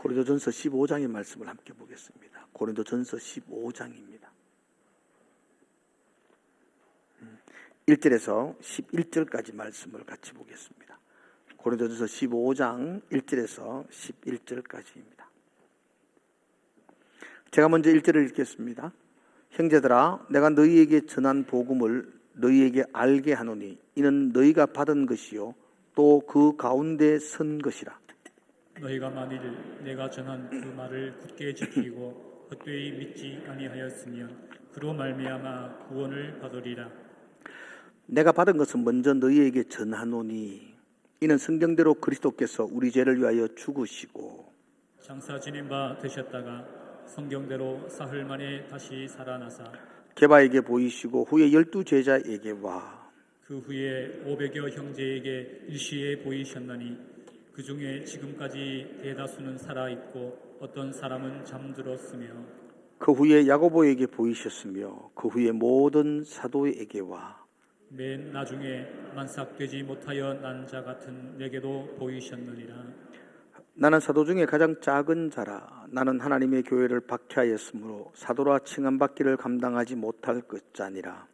고린도전서 15장의 말씀을 함께 보겠습니다. 고린도전서 15장입니다. 1절에서 11절까지 말씀을 같이 보겠습니다. 고린도전서 15장 1절에서 11절까지입니다. 제가 먼저 1절을 읽겠습니다. 형제들아, 내가 너희에게 전한 복음을 너희에게 알게 하노니 이는 너희가 받은 것이요 또 그 가운데 선 것이라. 너희가 만일 내가 전한 그 말을 굳게 지키고 헛되이 믿지 아니하였으면 그로 말미암아 구원을 받으리라. 내가 받은 것은 먼저 너희에게 전하노니 이는 성경대로 그리스도께서 우리 죄를 위하여 죽으시고 장사 지낸 바 되셨다가 성경대로 사흘 만에 다시 살아나사 게바에게 보이시고 후에 12 제자에게 와 그 후에 500여 형제에게 일시에 보이셨나니 그 중에 지금까지 대다수는 살아있고 어떤 사람은 잠들었으며 그 후에 야고보에게 보이셨으며 그 후에 모든 사도에게 와 맨 나중에 만삭되지 못하여 난 자 같은 내게도 보이셨느니라. 나는 사도 중에 가장 작은 자라. 나는 하나님의 교회를 박해하였으므로 사도라 칭함받기를 감당하지 못할 것자니라.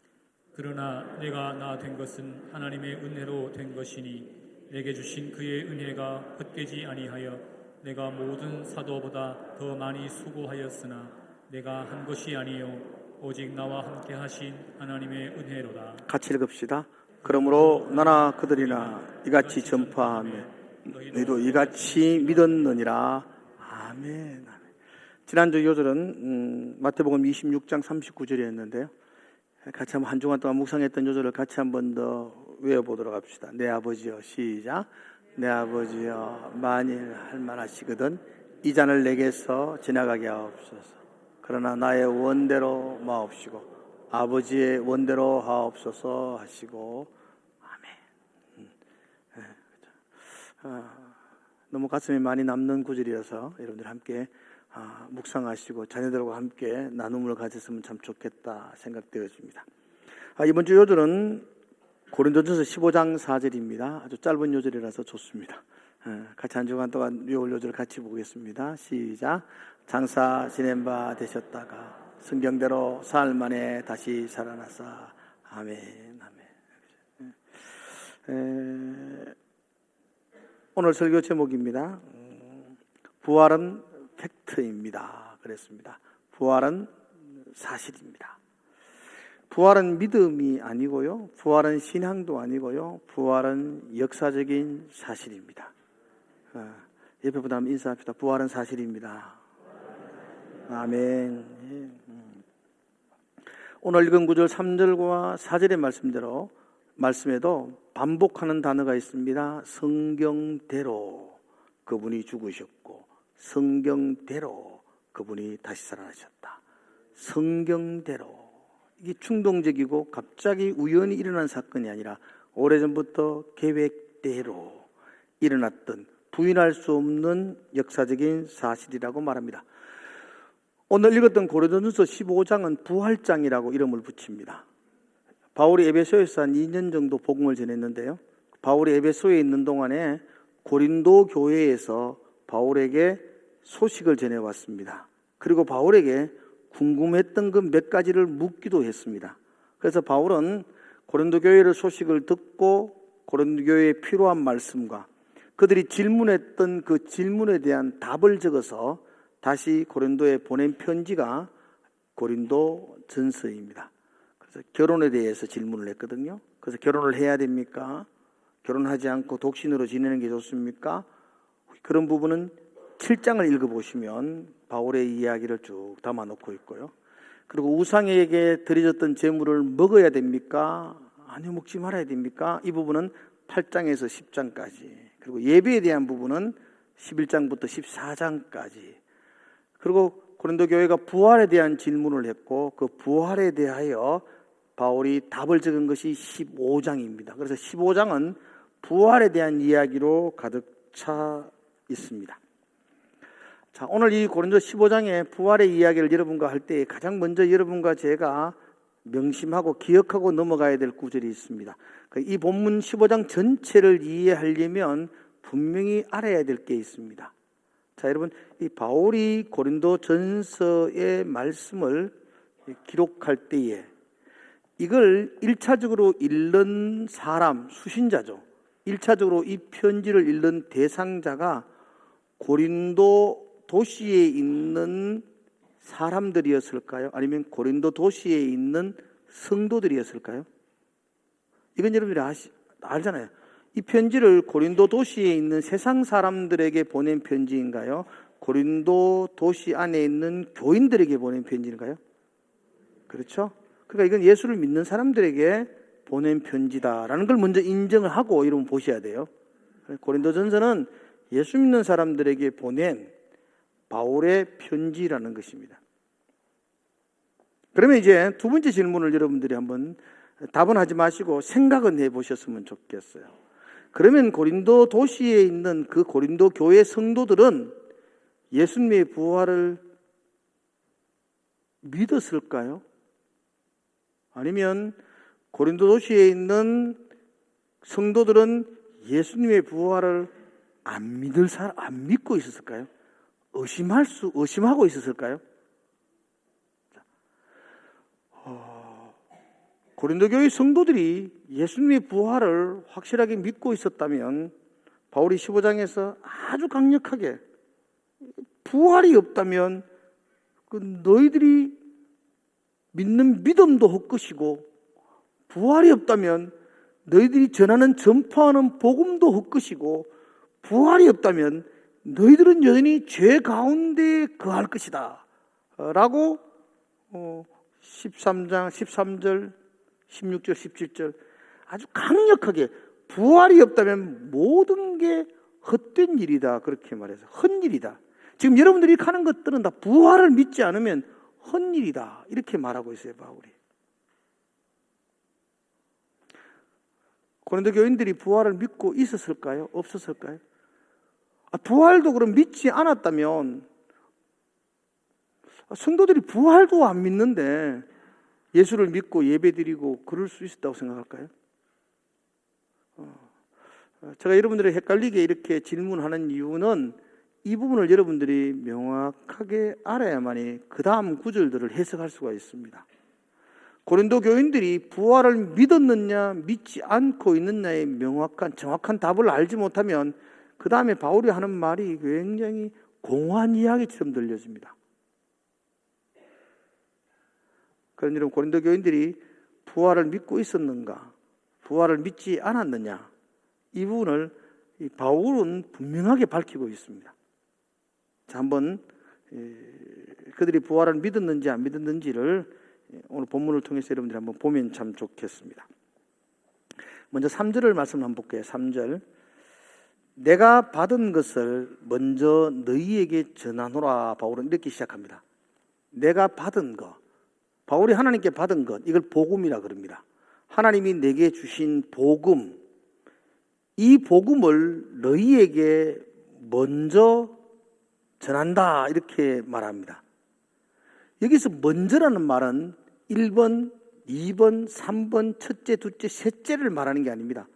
그러나 내가 나 된 것은 하나님의 은혜로 된 것이니 내게 주신 그의 은혜가 헛되지 아니하여 내가 모든 사도보다 더 많이 수고하였으나 내가 한 것이 아니요 오직 나와 함께 하신 하나님의 은혜로다. 같이 읽읍시다. 그러므로 나나 그들이나 이같이 전파하며 너희도 이같이 믿었느니라. 아멘. 지난주 요절은 마태복음 26장 39절이었는데요. 같이 한번 한 주간 동안 묵상했던 요절을 같이 한번 더 외워보도록 합시다. 내 아버지여, 시작. 내 아버지여, 만일 할만하시거든 이 잔을 내게서 지나가게 하옵소서. 그러나 나의 원대로 마옵시고 아버지의 원대로 하옵소서 하시고 아멘. 너무 가슴에 많이 남는 구절이어서 여러분들 함께 묵상하시고 자녀들과 함께 나눔을 가졌으면 참 좋겠다 생각되어집니다. 이번 주 요절은 고린도전서 15장 4절입니다. 아주 짧은 요절이라서 좋습니다. 같이 한 주간 동안 요월 요절 같이 보겠습니다. 시작. 장사 지낸 바 되셨다가 성경대로 사흘 만에 다시 살아나사. 아멘. 아멘. 오늘 설교 제목입니다. 부활은 팩트입니다. 그랬습니다. 부활은 사실입니다. 부활은 믿음이 아니고요. 부활은 신앙도 아니고요. 부활은 역사적인 사실입니다. 옆에 보다 한번 인사합시다. 부활은 사실입니다. 아멘. 오늘 읽은 9절 3절과 4절의 말씀에도 반복하는 단어가 있습니다. 성경대로 그분이 죽으셨고 성경대로 그분이 다시 살아나셨다. 성경대로. 이게 충동적이고 갑자기 우연히 일어난 사건이 아니라 오래전부터 계획대로 일어났던 부인할 수 없는 역사적인 사실이라고 말합니다. 오늘 읽었던 고린도전서 15장은 부활장이라고 이름을 붙입니다. 바울이 에베소에서 한 2년 정도 복음을 전했는데요. 바울이 에베소에 있는 동안에 고린도 교회에서 바울에게 소식을 전해왔습니다. 그리고 바울에게 궁금했던 그 몇 가지를 묻기도 했습니다. 그래서 바울은 고린도 교회의 소식을 듣고 고린도 교회에 필요한 말씀과 그들이 질문했던 그 질문에 대한 답을 적어서 다시 고린도에 보낸 편지가 고린도 전서입니다. 그래서 결혼에 대해서 질문을 했거든요. 그래서 결혼을 해야 됩니까? 결혼하지 않고 독신으로 지내는 게 좋습니까? 그런 부분은 7장을 읽어보시면 바울의 이야기를 쭉 담아놓고 있고요. 그리고 우상에게 드려졌던 제물을 먹어야 됩니까? 아니요, 먹지 말아야 됩니까? 이 부분은 8장에서 10장까지. 그리고 예배에 대한 부분은 11장부터 14장까지. 그리고 고린도 교회가 부활에 대한 질문을 했고 그 부활에 대하여 바울이 답을 적은 것이 15장입니다. 그래서 15장은 부활에 대한 이야기로 가득 차 있습니다. 자, 오늘 이 고린도 15장의 부활의 이야기를 여러분과 할 때 가장 먼저 여러분과 제가 명심하고 기억하고 넘어가야 될 구절이 있습니다. 이 본문 15장 전체를 이해하려면 분명히 알아야 될 게 있습니다. 자, 여러분, 이 바울이 고린도 전서의 말씀을 기록할 때에 이걸 1차적으로 읽는 사람, 수신자죠. 1차적으로 이 편지를 읽는 대상자가 고린도 도시에 있는 사람들이었을까요? 아니면 고린도 도시에 있는 성도들이었을까요? 이건 여러분들이 알잖아요. 이 편지를 고린도 도시에 있는 세상 사람들에게 보낸 편지인가요? 고린도 도시 안에 있는 교인들에게 보낸 편지인가요? 그렇죠? 그러니까 이건 예수를 믿는 사람들에게 보낸 편지다라는 걸 먼저 인정을 하고 여러분 보셔야 돼요. 고린도전서는 예수 믿는 사람들에게 보낸 바울의 편지라는 것입니다. 그러면 이제 두 번째 질문을 여러분들이 한번 답은 하지 마시고 생각은 해보셨으면 좋겠어요. 그러면 고린도 도시에 있는 그 고린도 교회 성도들은 예수님의 부활을 믿었을까요? 아니면 고린도 도시에 있는 성도들은 예수님의 부활을 안 믿고 있었을까요? 의심하고 있었을까요? 고린도 교회 성도들이 예수님의 부활을 확실하게 믿고 있었다면 바울이 15장에서 아주 강력하게 부활이 없다면 너희들이 믿는 믿음도 헛것이고 부활이 없다면 너희들이 전파하는 복음도 헛것이고 부활이 없다면 너희들은 여전히 죄 가운데 거할 것이다 라고 13장 13절 16절 17절 아주 강력하게 부활이 없다면 모든 게 헛된 일이다 그렇게 말해서 헛일이다. 지금 여러분들이 하는 것들은 다 부활을 믿지 않으면 헛일이다 이렇게 말하고 있어요 바울이. 고린도 교인들이 부활을 믿고 있었을까요? 없었을까요? 부활도 그럼 믿지 않았다면 성도들이 부활도 안 믿는데 예수를 믿고 예배드리고 그럴 수 있었다고 생각할까요? 제가 여러분들이 헷갈리게 이렇게 질문하는 이유는 이 부분을 여러분들이 명확하게 알아야만이 그 다음 구절들을 해석할 수가 있습니다. 고린도 교인들이 부활을 믿었느냐 믿지 않고 있느냐의 명확한 정확한 답을 알지 못하면 그 다음에 바울이 하는 말이 굉장히 공허한 이야기처럼 들려집니다. 그런데 여러분 고린도 교인들이 부활을 믿고 있었는가 부활을 믿지 않았느냐 이 부분을 바울은 분명하게 밝히고 있습니다. 자, 한번 그들이 부활을 믿었는지 안 믿었는지를 오늘 본문을 통해서 여러분들이 한번 보면 참 좋겠습니다. 먼저 3절을 말씀 한번 볼게요. 3절 내가 받은 것을 먼저 너희에게 전하노라 바울은 이렇게 시작합니다. 내가 받은 것 바울이 하나님께 받은 것 이걸 복음이라 그럽니다. 하나님이 내게 주신 복음 이 복음을 너희에게 먼저 전한다 이렇게 말합니다. 여기서 먼저라는 말은 1번, 2번, 3번, 첫째, 둘째, 셋째를 말하는 게 아닙니다.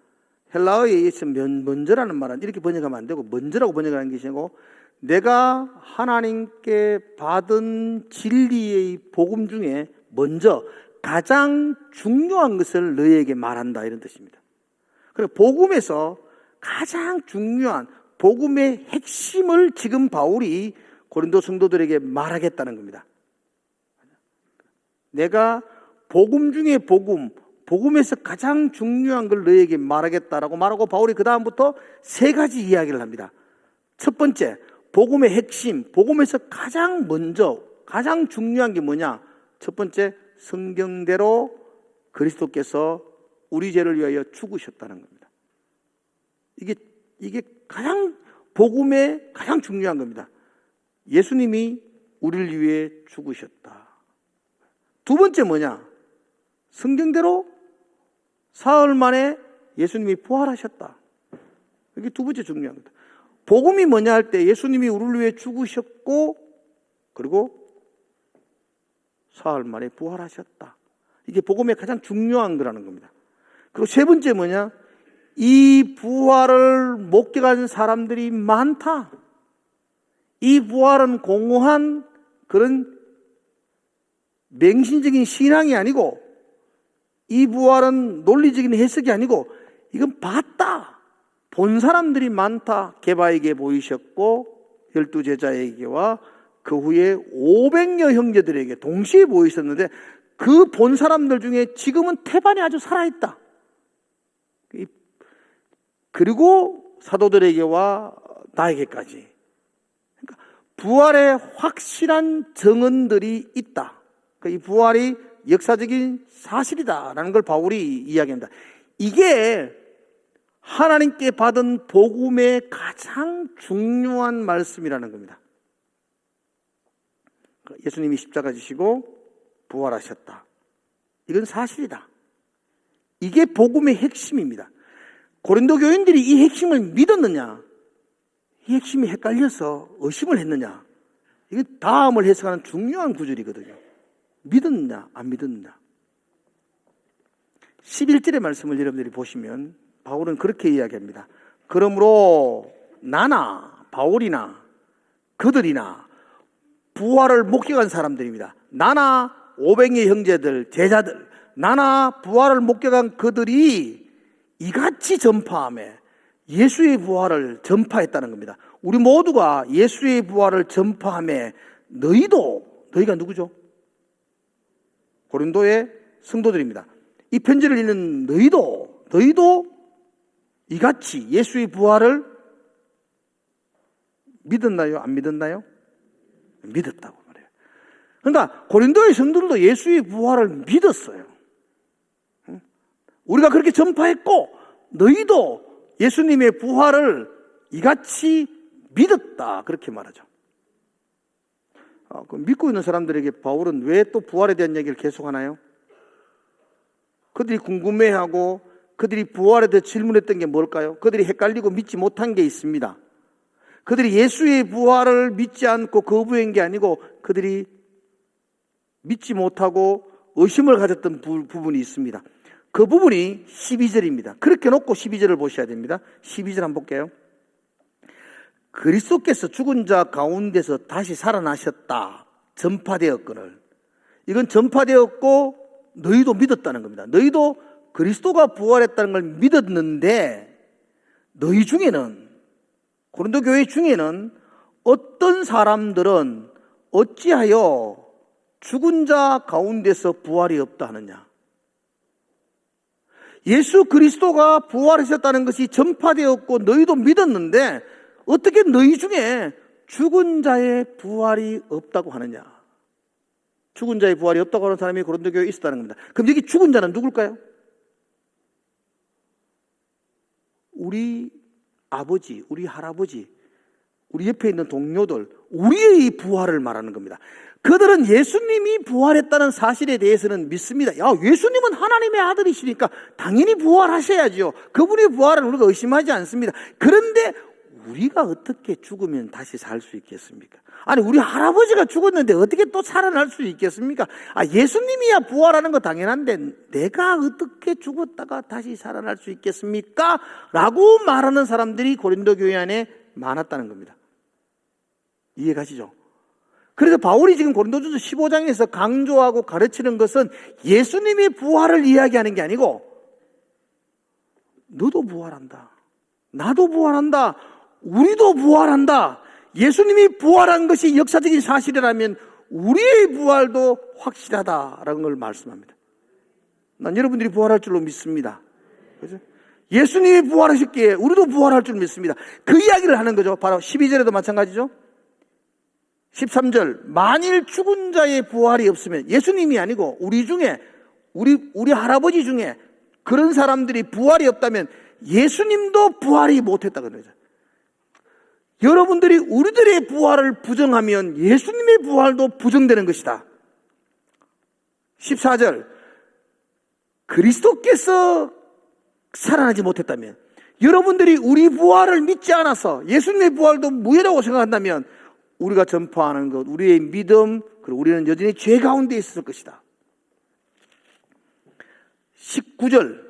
헬라어에 의해서 먼저라는 말은 이렇게 번역하면 안 되고 먼저라고 번역하는 것이고 내가 하나님께 받은 진리의 복음 중에 먼저 가장 중요한 것을 너희에게 말한다 이런 뜻입니다. 그래서 복음에서 가장 중요한 복음의 핵심을 지금 바울이 고린도 성도들에게 말하겠다는 겁니다. 내가 복음 중에 복음에서 가장 중요한 걸 너희에게 말하겠다라고 말하고 바울이 그 다음부터 세 가지 이야기를 합니다. 첫 번째, 복음의 핵심, 복음에서 가장 먼저 가장 중요한 게 뭐냐? 첫 번째, 성경대로 그리스도께서 우리 죄를 위하여 죽으셨다는 겁니다. 이게 가장 복음의 가장 중요한 겁니다. 예수님이 우리를 위해 죽으셨다. 두 번째 뭐냐? 성경대로 사흘 만에 예수님이 부활하셨다. 이게 두 번째 중요한 겁니다. 복음이 뭐냐 할 때 예수님이 우리를 위해 죽으셨고 그리고 사흘 만에 부활하셨다. 이게 복음의 가장 중요한 거라는 겁니다. 그리고 세 번째 뭐냐? 이 부활을 목격한 사람들이 많다. 이 부활은 공허한 그런 맹신적인 신앙이 아니고, 이 부활은 논리적인 해석이 아니고, 이건 봤다. 본 사람들이 많다. 게바에게 보이셨고 12제자에게와 그 후에 500여 형제들에게 동시에 보이셨는데, 그 본 사람들 중에 지금은 태반이 아주 살아있다. 그리고 사도들에게와 나에게까지. 그러니까 부활의 확실한 증언들이 있다. 이 부활이 역사적인 사실이다라는 걸 바울이 이야기합니다. 이게 하나님께 받은 복음의 가장 중요한 말씀이라는 겁니다. 예수님이 십자가 지시고 부활하셨다. 이건 사실이다. 이게 복음의 핵심입니다. 고린도 교인들이 이 핵심을 믿었느냐, 이 핵심이 헷갈려서 의심을 했느냐, 이게 다음을 해석하는 중요한 구절이거든요. 믿었느냐 안 믿었느냐. 11절의 말씀을 여러분들이 보시면 바울은 그렇게 이야기합니다. 그러므로 나나 바울이나 그들이나 부활을 목격한 사람들입니다. 나나 500의 형제들, 제자들, 나나 부활을 목격한 그들이 이같이 전파하며 예수의 부활을 전파했다는 겁니다. 우리 모두가 예수의 부활을 전파하며 너희가 누구죠? 고린도의 성도들입니다. 이 편지를 읽는 너희도 이같이 예수의 부활을 믿었나요? 안 믿었나요? 믿었다고 말해요. 그러니까 고린도의 성도들도 예수의 부활을 믿었어요. 우리가 그렇게 전파했고 너희도 예수님의 부활을 이같이 믿었다, 그렇게 말하죠. 믿고 있는 사람들에게 바울은 왜 또 부활에 대한 얘기를 계속하나요? 그들이 궁금해하고 그들이 부활에 대해 질문했던 게 뭘까요? 그들이 헷갈리고 믿지 못한 게 있습니다. 그들이 예수의 부활을 믿지 않고 거부한 게 아니고 그들이 믿지 못하고 의심을 가졌던 부분이 있습니다. 그 부분이 12절입니다. 그렇게 놓고 12절을 보셔야 됩니다. 12절 한번 볼게요. 그리스도께서 죽은 자 가운데서 다시 살아나셨다 전파되었거늘. 이건 전파되었고 너희도 믿었다는 겁니다. 너희도 그리스도가 부활했다는 걸 믿었는데 너희 중에는, 고린도 교회 중에는 어떤 사람들은 어찌하여 죽은 자 가운데서 부활이 없다 하느냐. 예수 그리스도가 부활하셨다는 것이 전파되었고 너희도 믿었는데 어떻게 너희 중에 죽은 자의 부활이 없다고 하느냐. 죽은 자의 부활이 없다고 하는 사람이 고린도 교회에 있었다는 겁니다. 그럼 여기 죽은 자는 누굴까요? 우리 아버지, 우리 할아버지, 우리 옆에 있는 동료들, 우리의 부활을 말하는 겁니다. 그들은 예수님이 부활했다는 사실에 대해서는 믿습니다. 야, 예수님은 하나님의 아들이시니까 당연히 부활하셔야죠. 그분의 부활은 우리가 의심하지 않습니다. 그런데 우리가 어떻게 죽으면 다시 살 수 있겠습니까? 아니, 우리 할아버지가 죽었는데 어떻게 또 살아날 수 있겠습니까? 예수님이야 부활하는 거 당연한데 내가 어떻게 죽었다가 다시 살아날 수 있겠습니까? 라고 말하는 사람들이 고린도 교회 안에 많았다는 겁니다. 이해가시죠? 그래서 바울이 지금 고린도전서 15장에서 강조하고 가르치는 것은 예수님의 부활을 이야기하는 게 아니고 너도 부활한다, 나도 부활한다, 우리도 부활한다. 예수님이 부활한 것이 역사적인 사실이라면 우리의 부활도 확실하다라는 걸 말씀합니다. 난 여러분들이 부활할 줄로 믿습니다. 그죠? 예수님이 부활하셨기에 우리도 부활할 줄 믿습니다. 그 이야기를 하는 거죠. 바로 12절에도 마찬가지죠. 13절, 만일 죽은 자의 부활이 없으면, 예수님이 아니고 우리 중에 우리 할아버지 중에 그런 사람들이 부활이 없다면 예수님도 부활이 못했다는 거죠. 여러분들이 우리들의 부활을 부정하면 예수님의 부활도 부정되는 것이다. 14절, 그리스도께서 살아나지 못했다면, 여러분들이 우리 부활을 믿지 않아서 예수님의 부활도 무효라고 생각한다면 우리가 전파하는 것, 우리의 믿음, 그리고 우리는 여전히 죄 가운데 있을 것이다. 19절,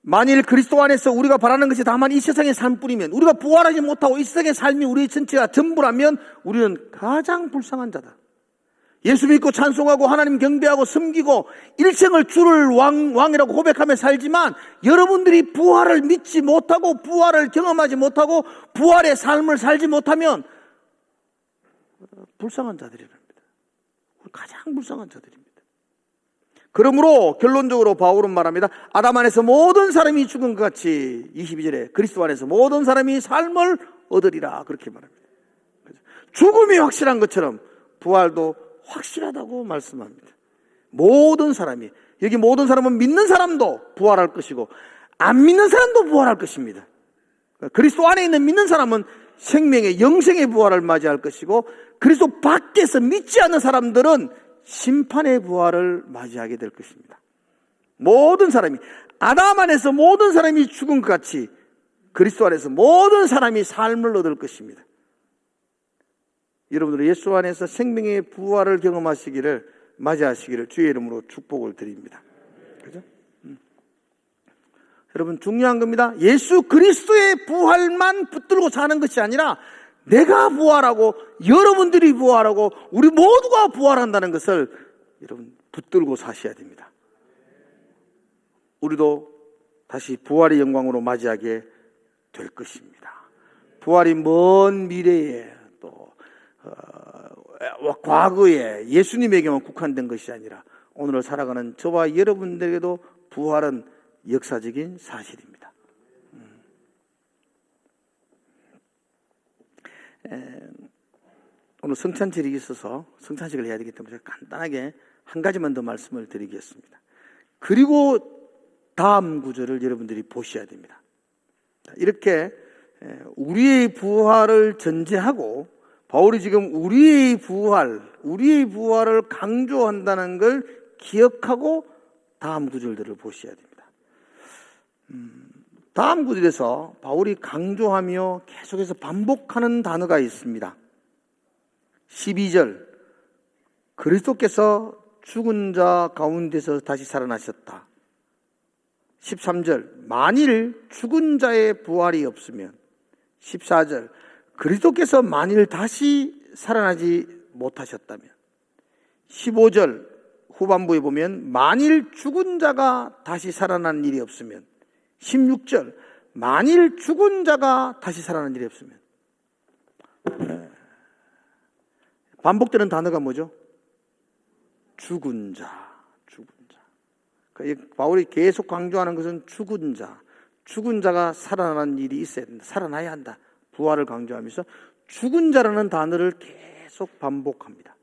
만일 그리스도 안에서 우리가 바라는 것이 다만 이 세상의 삶뿐이면, 우리가 부활하지 못하고 이 세상의 삶이 우리의 전체가 전부라면 우리는 가장 불쌍한 자다. 예수 믿고 찬송하고 하나님 경배하고 섬기고 일생을 주를 왕이라고 고백하며 살지만, 여러분들이 부활을 믿지 못하고 부활을 경험하지 못하고 부활의 삶을 살지 못하면 불쌍한 자들이랍니다. 가장 불쌍한 자들입니다. 그러므로 결론적으로 바울은 말합니다. 아담 안에서 모든 사람이 죽은 것 같이 22절에 그리스도 안에서 모든 사람이 삶을 얻으리라, 그렇게 말합니다. 죽음이 확실한 것처럼 부활도 확실하다고 말씀합니다. 모든 사람이, 여기 모든 사람은 믿는 사람도 부활할 것이고 안 믿는 사람도 부활할 것입니다. 그리스도 안에 있는 믿는 사람은 생명의 영생의 부활을 맞이할 것이고, 그리스도 밖에서 믿지 않는 사람들은 심판의 부활을 맞이하게 될 것입니다. 모든 사람이, 아담 안에서 모든 사람이 죽은 것 같이 그리스도 안에서 모든 사람이 삶을 얻을 것입니다. 여러분들 예수 안에서 생명의 부활을 경험하시기를, 맞이하시기를 주의 이름으로 축복을 드립니다. 그죠? 여러분, 중요한 겁니다. 예수 그리스도의 부활만 붙들고 사는 것이 아니라 내가 부활하고 여러분들이 부활하고 우리 모두가 부활한다는 것을 여러분 붙들고 사셔야 됩니다. 우리도 다시 부활의 영광으로 맞이하게 될 것입니다. 부활이 먼 미래에 또 과거에 예수님에게만 국한된 것이 아니라 오늘을 살아가는 저와 여러분들에게도 부활은 역사적인 사실입니다. 오늘 성찬절이 있어서 성찬식을 해야 되기 때문에 간단하게 한 가지만 더 말씀을 드리겠습니다. 그리고 다음 구절을 여러분들이 보셔야 됩니다. 이렇게 우리의 부활을 전제하고 바울이 지금 우리의 부활을 강조한다는 걸 기억하고 다음 구절들을 보셔야 됩니다. 다음 구절에서 바울이 강조하며 계속해서 반복하는 단어가 있습니다. 12절, 그리스도께서 죽은 자 가운데서 다시 살아나셨다. 13절, 만일 죽은 자의 부활이 없으면. 14절, 그리스도께서 만일 다시 살아나지 못하셨다면. 15절 후반부에 보면 만일 죽은 자가 다시 살아난 일이 없으면. 16절, 만일 죽은 자가 다시 살아난 일이 없으면. 반복되는 단어가 뭐죠? 죽은 자. 그러니까 바울이 계속 강조하는 것은 죽은 자가 살아난 일이 있어야 된다. 살아나야 한다. 부활을 강조하면서 죽은 자라는 단어를 계속 반복합니다.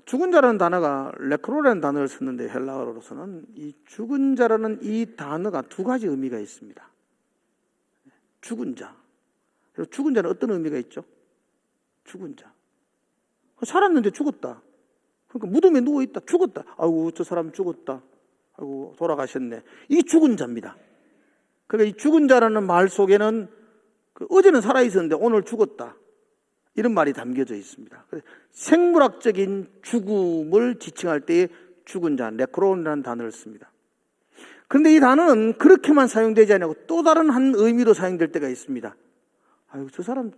죽은 자라는 단어가 레크로라는 단어를 썼는데 헬라어로서는 이 죽은 자라는 이 단어가 두 가지 의미가 있습니다. 죽은 자. 죽은 자는 어떤 의미가 있죠? 죽은 자. 살았는데 죽었다. 그러니까 무덤에 누워있다. 죽었다. 아이고, 저 사람 죽었다. 아이고, 돌아가셨네. 이게 죽은 자입니다. 그러니까 이 죽은 자라는 말 속에는 어제는 살아있었는데 오늘 죽었다. 이런 말이 담겨져 있습니다. 생물학적인 죽음을 지칭할 때에 죽은 자, 네크론이라는 단어를 씁니다. 그런데 이 단어는 그렇게만 사용되지 않고 또 다른 한 의미로 사용될 때가 있습니다. 아유, 저 사람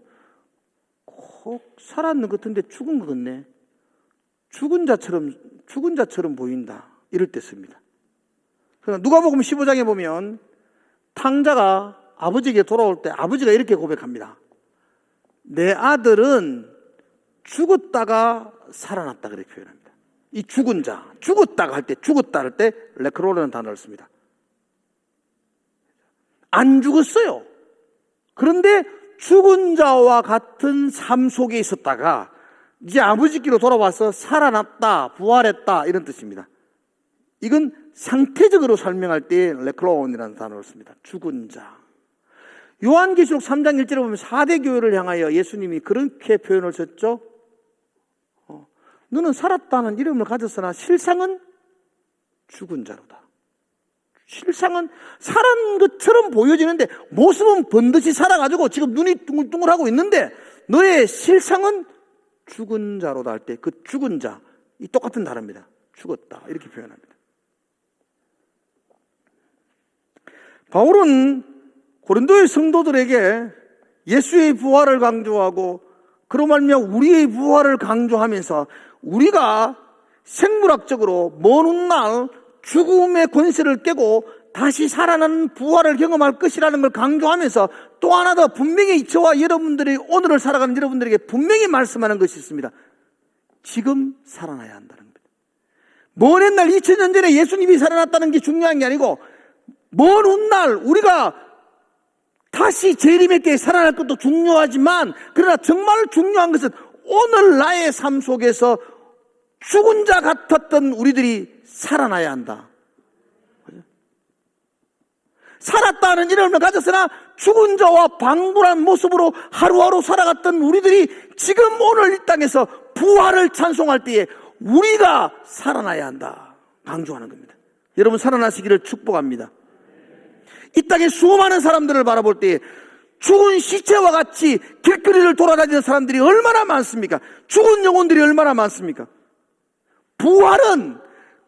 꼭 살았는 것 같은데 죽은 것 같네. 죽은 자처럼 보인다. 이럴 때 씁니다. 누가복음 15장에 보면 탕자가 아버지에게 돌아올 때 아버지가 이렇게 고백합니다. 내 아들은 죽었다가 살아났다, 그렇게 표현합니다. 이 죽은 자, 죽었다가 할 때, 죽었다 할 때 레크로라는 단어를 씁니다. 안 죽었어요. 그런데 죽은 자와 같은 삶 속에 있었다가 이제 아버지께로 돌아와서 살아났다, 부활했다, 이런 뜻입니다. 이건 상태적으로 설명할 때 레크로온이라는 단어를 씁니다. 죽은 자. 요한계시록 3장 1절에 보면 4대 교회를 향하여 예수님이 그렇게 표현을 썼죠. 너는 살았다는 이름을 가졌으나 실상은 죽은 자로다. 실상은 살은 것처럼 보여지는데 모습은 번듯이 살아가지고 지금 눈이 둥글둥글하고 있는데 너의 실상은 죽은 자로다 할 때 그 죽은 자, 이 똑같은 단어입니다. 죽었다, 이렇게 표현합니다. 바울은 고린도의 성도들에게 예수의 부활을 강조하고 그로 말미암아 우리의 부활을 강조하면서 우리가 생물학적으로 먼 훗날 죽음의 권세를 깨고 다시 살아나는 부활을 경험할 것이라는 걸 강조하면서 또 하나 더 분명히 저와 여러분들이 오늘을 살아가는 여러분들에게 분명히 말씀하는 것이 있습니다. 지금 살아나야 한다는 겁니다. 먼 옛날 2000년 전에 예수님이 살아났다는 게 중요한 게 아니고 먼 훗날 우리가 다시 재림의 때에 살아날 것도 중요하지만 그러나 정말 중요한 것은 오늘 나의 삶 속에서 죽은 자 같았던 우리들이 살아나야 한다. 살았다는 이름을 가졌으나 죽은 자와 방불한 모습으로 하루하루 살아갔던 우리들이 지금 오늘 이 땅에서 부활을 찬송할 때에 우리가 살아나야 한다 강조하는 겁니다. 여러분 살아나시기를 축복합니다. 이 땅에 수많은 사람들을 바라볼 때에 죽은 시체와 같이 길거리를 돌아다니는 사람들이 얼마나 많습니까? 죽은 영혼들이 얼마나 많습니까? 부활은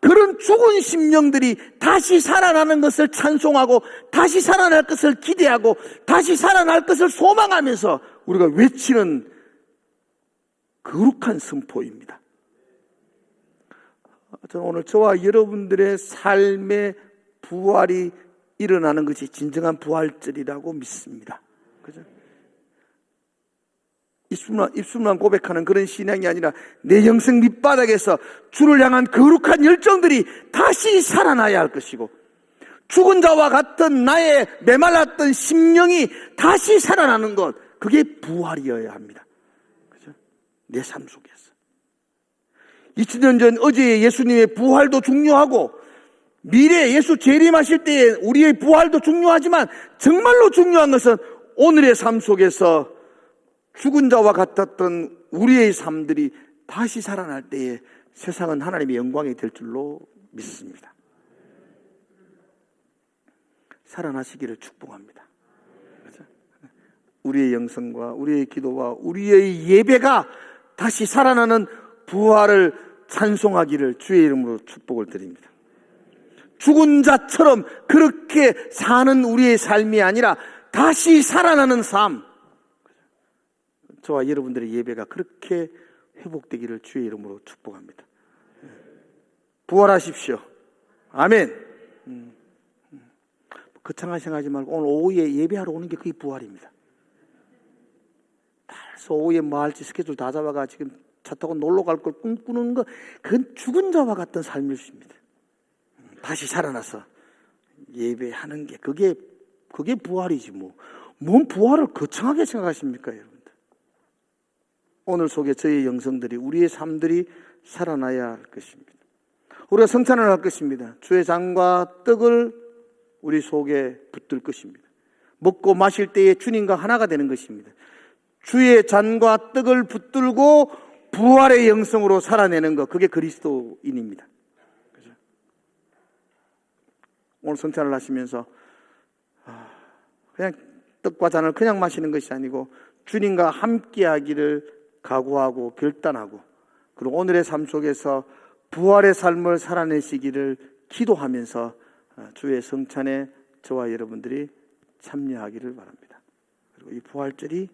그런 죽은 심령들이 다시 살아나는 것을 찬송하고 다시 살아날 것을 기대하고 다시 살아날 것을 소망하면서 우리가 외치는 거룩한 선포입니다. 저는 오늘 저와 여러분들의 삶의 부활이 일어나는 것이 진정한 부활절이라고 믿습니다. 그죠? 입술만 고백하는 그런 신앙이 아니라 내 영성 밑바닥에서 주를 향한 거룩한 열정들이 다시 살아나야 할 것이고 죽은 자와 같은 나의 메말랐던 심령이 다시 살아나는 것, 그게 부활이어야 합니다. 그죠? 내 삶 속에서 2000년 전 어제의 예수님의 부활도 중요하고 미래 예수 재림하실 때의 우리의 부활도 중요하지만 정말로 중요한 것은 오늘의 삶 속에서 죽은 자와 같았던 우리의 삶들이 다시 살아날 때에 세상은 하나님의 영광이 될 줄로 믿습니다. 살아나시기를 축복합니다. 그렇죠? 우리의 영성과 우리의 기도와 우리의 예배가 다시 살아나는 부활을 찬송하기를 주의 이름으로 축복을 드립니다. 죽은 자처럼 그렇게 사는 우리의 삶이 아니라 다시 살아나는 삶, 저와 여러분들의 예배가 그렇게 회복되기를 주의 이름으로 축복합니다. 부활하십시오. 아멘. 거창하게 생각하지 말고 오늘 오후에 예배하러 오는 게 그게 부활입니다. 그래서 오후에 뭐 할지 스케줄 다 잡아가 지금 차 타고 놀러 갈 걸 꿈꾸는 거, 그건 죽은 자와 같은 삶일 수 있습니다. 다시 살아나서 예배하는 게 그게 부활이지 뭐. 뭔 부활을 거창하게 생각하십니까, 여러분들? 오늘 속에 저희 영성들이, 우리의 삶들이 살아나야 할 것입니다. 우리가 성찬을 할 것입니다. 주의 잔과 떡을 우리 속에 붙들 것입니다. 먹고 마실 때에 주님과 하나가 되는 것입니다. 주의 잔과 떡을 붙들고 부활의 영성으로 살아내는 것, 그게 그리스도인입니다. 그죠? 오늘 성찬을 하시면서 그냥 떡과 잔을 그냥 마시는 것이 아니고 주님과 함께하기를 각오하고 결단하고, 그리고 오늘의 삶 속에서 부활의 삶을 살아내시기를 기도하면서 주의 성찬에 저와 여러분들이 참여하기를 바랍니다. 그리고 이 부활절이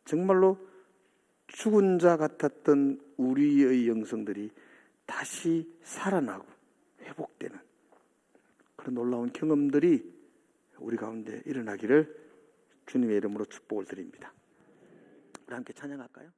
정말로 죽은 자 같았던 우리의 영성들이 다시 살아나고 회복되는 그런 놀라운 경험들이 우리 가운데 일어나기를 주님의 이름으로 축복을 드립니다. 우리 함께 찬양할까요?